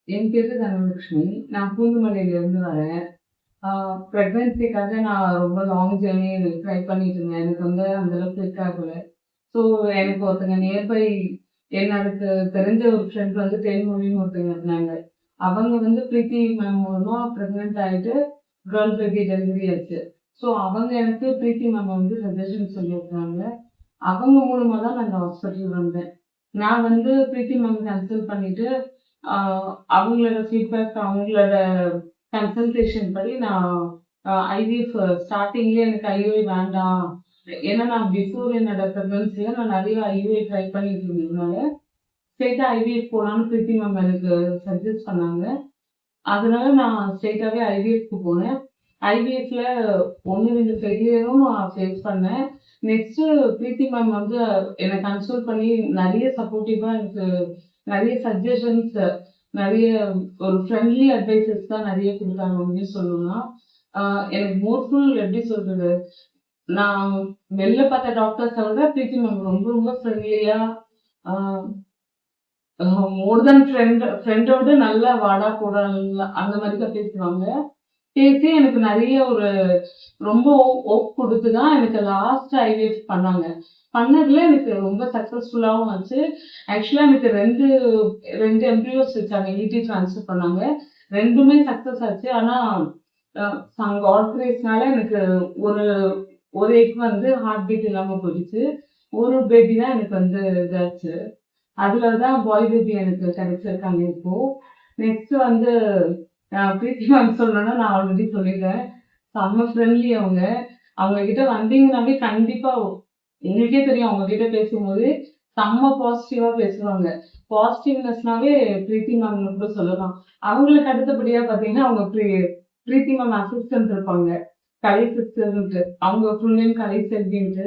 என் பேரு தனலட்சுமி. நான் பூந்தமல்லியிலிருந்து வரேன். ப்ரெக்னன்சிக்காக நான் ரொம்ப லாங் ஜர்னி ட்ரை பண்ணிட்டு இருந்தேன். எனக்கு வந்து அந்த அளவுக்கு கிளிக் ஆகல. ஸோ எனக்கு ஒருத்தங்க நியர்பை எனக்கு தெரிஞ்ச ஒரு ஃப்ரெண்ட் வந்து தேன்மொழின்னு ஒருத்தங்க இருந்தாங்க. அவங்க வந்து பிரீத்தி மேம் மூலமா ப்ரெக்னென்ட் ஆயிட்டு கேர்ள் பேபி டெலிவரி ஆச்சு. ஸோ அவங்க எனக்கு பிரீத்தி மேம் வந்து சஜஷன் சொல்லியிருக்காங்க. அவங்க மூலமா தான் நான் இந்த ஹாஸ்பிட்டல் வந்தேன். நான் வந்து பிரீத்தி மேம் கன்சல்ட் பண்ணிட்டு அவங்களோட ஃபீட்பேக், அவங்களோட கன்சல்டேஷன் படி நான் ஐவிஎஃப் ஸ்டார்டிங்லேயே எனக்கு ஐயுஐ வேண்டாம். ஏன்னா நான் பிஃபோர் என்னோட ப்ரெக்னன்சில நான் நிறைய ஐயுஐ ட்ரை பண்ணிட்டு இருந்ததுனால ஸ்ட்ரெயிட்டா ஐவிஎஃப் போகலான்னு பிரீத்தி மேம் எனக்கு சஜஸ்ட் பண்ணாங்க. அதனால நான் ஸ்ட்ரெயிட்டாவே ஐவிஎஃப்க்கு போனேன். ஐவிஎஃப்ல 1-2 ஃபெயிலியரும் நான் ஃபேஸ் பண்ணேன். நெக்ஸ்ட் பிரீத்தி மேம் வந்து என்னை கன்சல்ட் பண்ணி நிறைய சப்போர்ட்டிவா எனக்கு நிறைய சஜஷன்ஸ், நிறைய ஒரு ஃப்ரெண்ட்லி அட்வைசஸ் தான் நிறைய கொடுத்தாங்க. அப்படின்னு சொல்லணும்னா எனக்கு மோர்ஃபுல் எப்படி சொல்றது, நான் வெளில பார்த்த டாக்டர்ஸை விட பிரீத்தி மேம் ரொம்ப ரொம்ப ஃப்ரெண்ட்லியா, மோர் தென் ஃப்ரெண்டோட நல்லா வாடா போடா அந்த மாதிரி தான் பேசுவாங்க. பேசி எனக்கு நிறைய ஒரு ரொம்ப ஓப் கொடுத்து தான் எனக்கு லாஸ்ட் ஐவிஎஃப் பண்ணாங்க. பண்ணதுல எனக்கு ரொம்ப சக்ஸஸ்ஃபுல்லாகவும் ஆச்சு. ஆக்சுவலாக எனக்கு ரெண்டு எம்ப்ரியோஸ் வச்சாங்க, ஈடி ட்ரான்ஸ்ஃபர் பண்ணாங்க. ரெண்டுமே சக்ஸஸ் ஆச்சு. ஆனால் காட் கிரேஸ்னால எனக்கு ஒரு எக் வந்து ஹார்ட் பீட் இல்லாமல் போயிடுச்சு. ஒரு பேபி தான் எனக்கு வந்து இதாச்சு. அதுல தான் பாய் பேபி எனக்கு கிடைச்சிருக்காங்க இப்போ. நெக்ஸ்ட் வந்து பிரீத்தி மேம் சொல்லணும்னா நான் ஆல்ரெடி சொல்லிட்டேன். செம்ம ஃப்ரெண்ட்லி அவங்க. அவங்க கிட்ட வந்தீங்கன்னாவே கண்டிப்பா உங்களுக்கே தெரியும், அவங்க கிட்ட பேசும்போது செம்ம பாசிட்டிவா பேசுவாங்க. பாசிட்டிவ்னஸ்னாவே பிரீத்தி மேம் கூட சொல்லலாம். அவங்களுக்கு அடுத்தபடியா பாத்தீங்கன்னா அவங்க பிரீத்தி மேம் அசிஸ்டன்ட் இருப்பாங்க, கலை சிஸ்டர்ன்ட்டு. அவங்க ஃபுல் நேம் கலை செல்வின்ட்டு.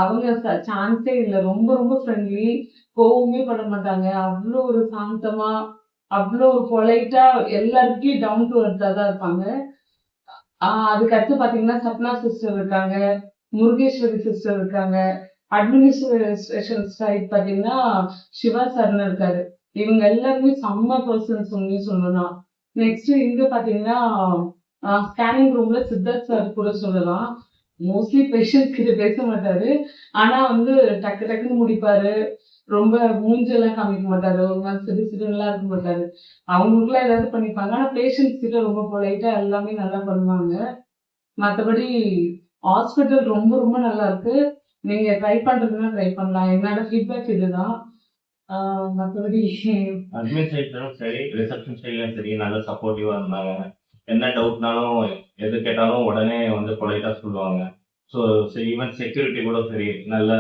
அவங்க சான்ஸே இல்லை, ரொம்ப ரொம்ப ஃப்ரெண்ட்லி, கோவமே பட மாட்டாங்க. அவ்வளோ ஒரு சாந்தமா, அவ்வளோ ஒரு பொலைட்டா, எல்லாருக்கும் டவுன் டு அர்த்தா தான் இருப்பாங்க. அதுக்கடுத்து பாத்தீங்கன்னா சப்னா சிஸ்டர் இருக்காங்க, முருகேஸ்வரி சிஸ்டர் இருக்காங்க. அட்மினிஸ்ட்ரேஷன் சைட் பாத்தீங்கன்னா சிவா சரண் இருக்காரு. இவங்க எல்லாருமே செம்ம பர்சன்ஸ் சொல்லலாம். நெக்ஸ்ட் இங்க பாத்தீங்கன்னா ஸ்கேனிங் ரூம்ல சித்தார்த் சார் கூட சொல்லலாம். மோஸ்ட்லி பேஷண்ட் கிட்ட பேச மாட்டாரு, ஆனா வந்து டக்கு டக்குன்னு முடிப்பாரு. ரொம்ப மூஞ்செல்லாம் காமிக்க மாட்டாரு, ஒரு மாதிரி சிறுசிறுலாம் இருக்க மாட்டாரு. அவங்களுக்குலாம் ஏதாவது பண்ணிப்பாங்க, ஆனா பேஷண்ட்ஸ் கிட்ட ரொம்ப பொலைட்டா எல்லாமே நல்லா பண்ணுவாங்க. மற்றபடி ஹாஸ்பிட்டல் ரொம்ப ரொம்ப நல்லா இருக்கு. நீங்க ட்ரை பண்றதுன்னா ட்ரை பண்ணலாம். என்னோட ஃபீட்பேக் இதுதான். மற்றபடி அட்மின் சைட்லயும் சரி, ரிசப்ஷன் சைட்லயும் சரி, நல்லா சப்போர்ட்டிவா இருந்தாங்க. என்ன டவுட்னாலும் எது கேட்டாலும் உடனே வந்து பொலைட்டா சொல்லுவாங்க. ஸோ ஈவன் செக்யூரிட்டி கூட சரி, நல்ல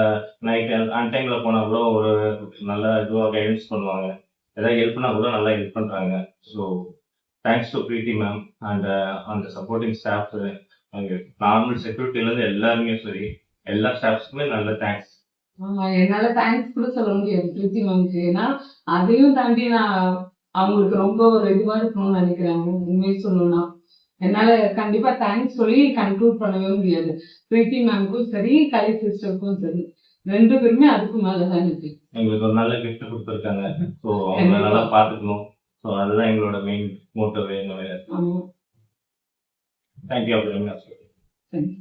நைட் அன்டைம்ல போனா கூட ஒரு நல்ல இதுவாக கைடன்ஸ் பண்ணுவாங்க. ஏதாவது ஹெல்ப்னா கூட நல்லா ஹெல்ப் பண்றாங்க. So thanks to Preethi ma'am and அந்த சப்போர்ட்டிங் ஸ்டாஃப், அங்கே நார்மல் செக்யூரிட்டிலேருந்து எல்லாருமே சரி, எல்லா ஸ்டாஃப்ஸ்க்குமே நல்ல தேங்க்ஸ். என்னால தேங்க்ஸ் கூட சொல்ல முடியாது பிரீத்தி மேம்க்கு. ஏன்னா அதையும் தாண்டி நான் அவங்களுக்கு ரொம்ப ஒரு இதுவா இருக்கணும்னு நினைக்கிறேன். உண்மையை சொல்லணும்னா என்னால கண்டிப்பா தேங்க்ஸ் சொல்லி கன்க்ளூட் பண்ணவே முடியாது. பிரீத்தி மேம்க்கும் சரி, கலை சிஸ்டருக்கும் சரி, 2 பேருமே அதுக்கு மேலதான் இருக்கு. எங்களுக்கு ஒரு நல்ல கிஃப்ட் கொடுத்துருக்காங்க. ஸோ அவங்க நல்லா பார்த்துக்கணும். ஸோ அதுதான் எங்களோட main motive. Thank you very much. Thank you.